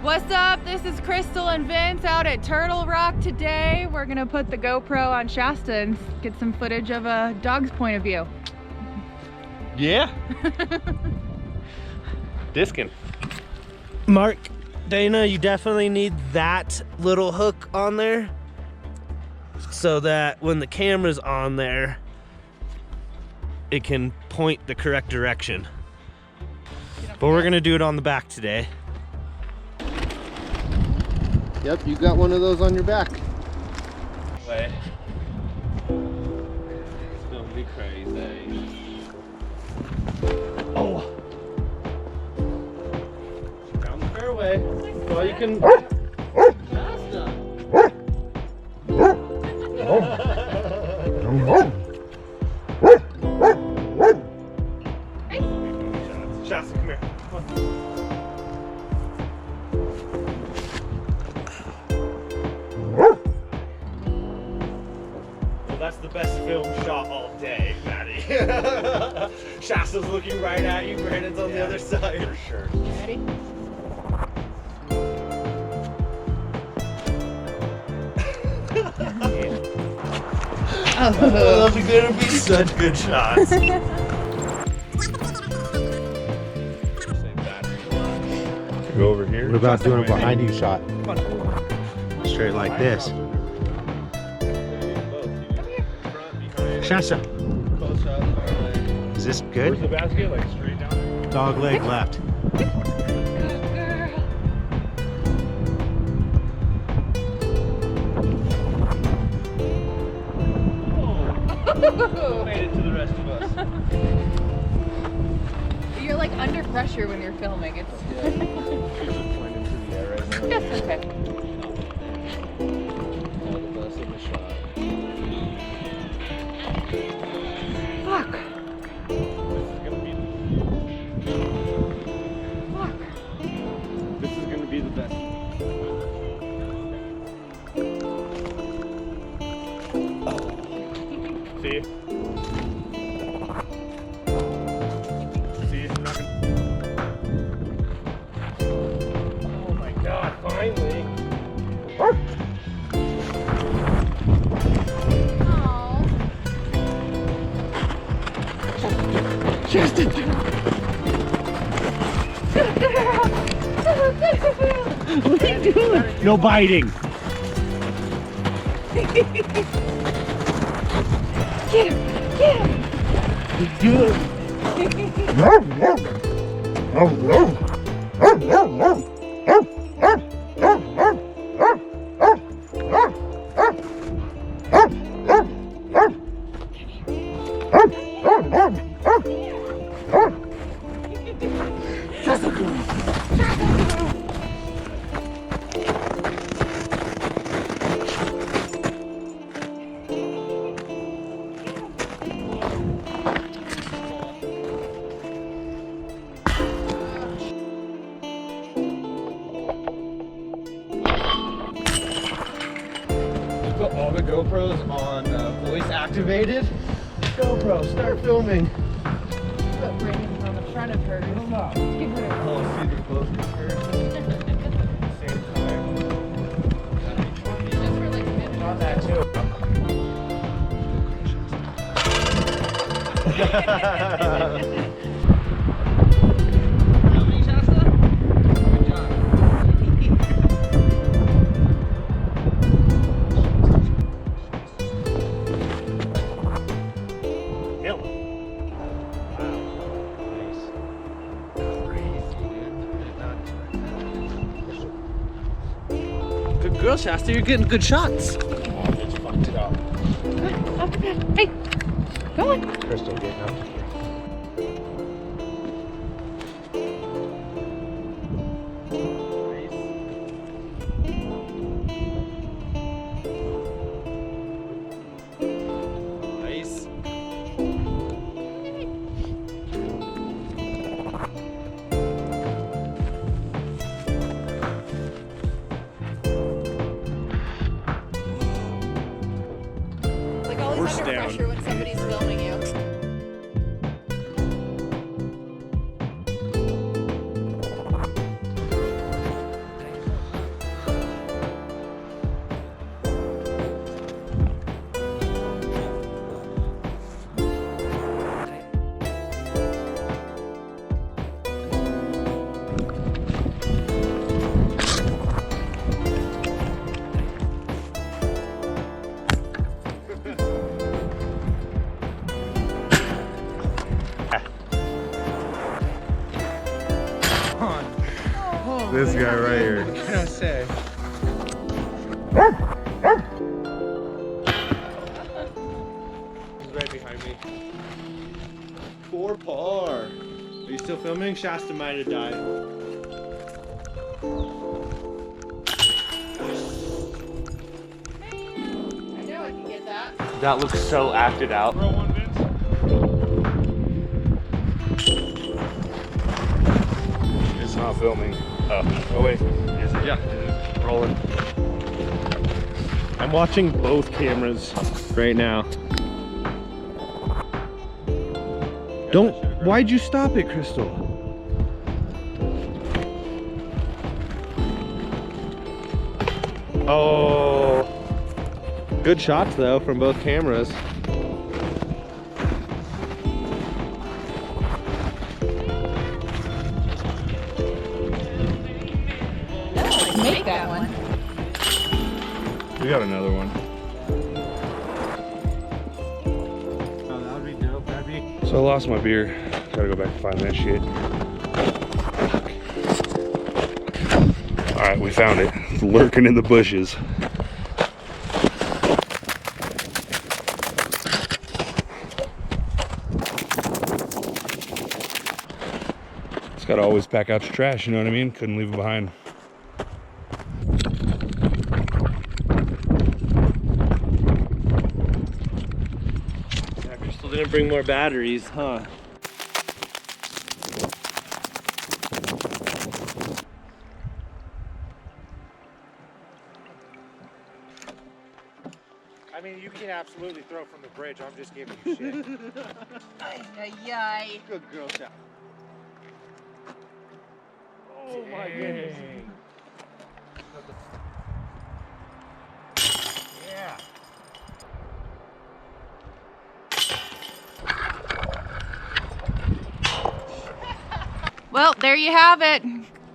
What's up? This is Krystal and Vince out at Turtle Rock today. We're gonna put the GoPro on Shasta and get some footage of a dog's point of view. Yeah. Diskin. Mark, Dana, you definitely need that little hook on there so that when the camera's on there, it can point the correct direction. But we're gonna do it on the back today. Yep, you got one of those on your back. Way. It's gonna be crazy. Oh! Down the fairway. Well, you can. Shasta, come here. Come on. That's the best film shot all day, Matty. Shasta's looking right at you, Brandon's on the other side. For sure. Ready? Oh, those are gonna be such good shots. Go over here. What about doing a behind you shot? Straight like this. Shasta. Is this good? Where's the basket? Like straight down there? Dog leg left. Good girl. Oh, made it to the rest of us. You're like under pressure when you're filming. It's She's just pointing through the air right now. that's okay. All the best in the shot. Fuck. This is gonna be the best. See? See? I'm not gonna... Oh my god, finally! Aww. Shasta. What are you doing? No biting. Get him! Get him! Good. Put all the GoPros on voice activated. GoPro, start filming. Put Brandon's on the front of hers. Give her Oh, see the close comparison. Same time. just for like a minute. On that too. Good girl, Shasta, you're getting good shots. Oh, it's fucked it up. Hey! Go on! Krystal getting up. Nice. Like always Horse under down. pressure when somebody's filming you. This guy right here. What can I say? He's right behind me. 4 par. Are you still filming? Shasta might have died. I know I can get that. That looks so acted out. Roll one, Vince. It's not filming. Oh wait, is it? Yeah, it is. Rolling. I'm watching both cameras right now. Don't. Why'd you stop it, Krystal? Oh. Good shots though from both cameras. Make that one. We got another one. Oh, that would be dope. That'd be. So I lost my beer. Gotta go back and find that shit. All right, we found it. It's lurking in the bushes. Just gotta always pack out your trash, you know what I mean? Couldn't leave it behind. Yeah, Krystal didn't bring more batteries, huh? I mean, you can absolutely throw from the bridge. I'm just giving you shit. Yay. Good girl shot. Oh my goodness. Yeah. Well, there you have it.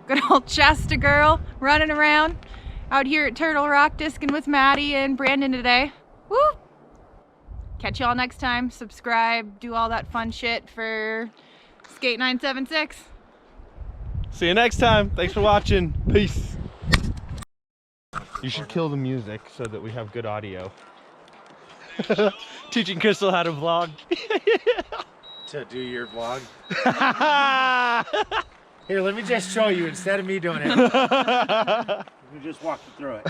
Good old Shasta girl running around out here at Turtle Rock discing with Matty and Brandon today. Woo! Catch y'all next time. Subscribe, do all that fun shit for Skate 976. See you next time. Thanks for watching. Peace. You should kill the music so that we have good audio. Teaching Krystal how to vlog. To do your vlog. Here, let me just show you instead of me doing it. You just walk you through it.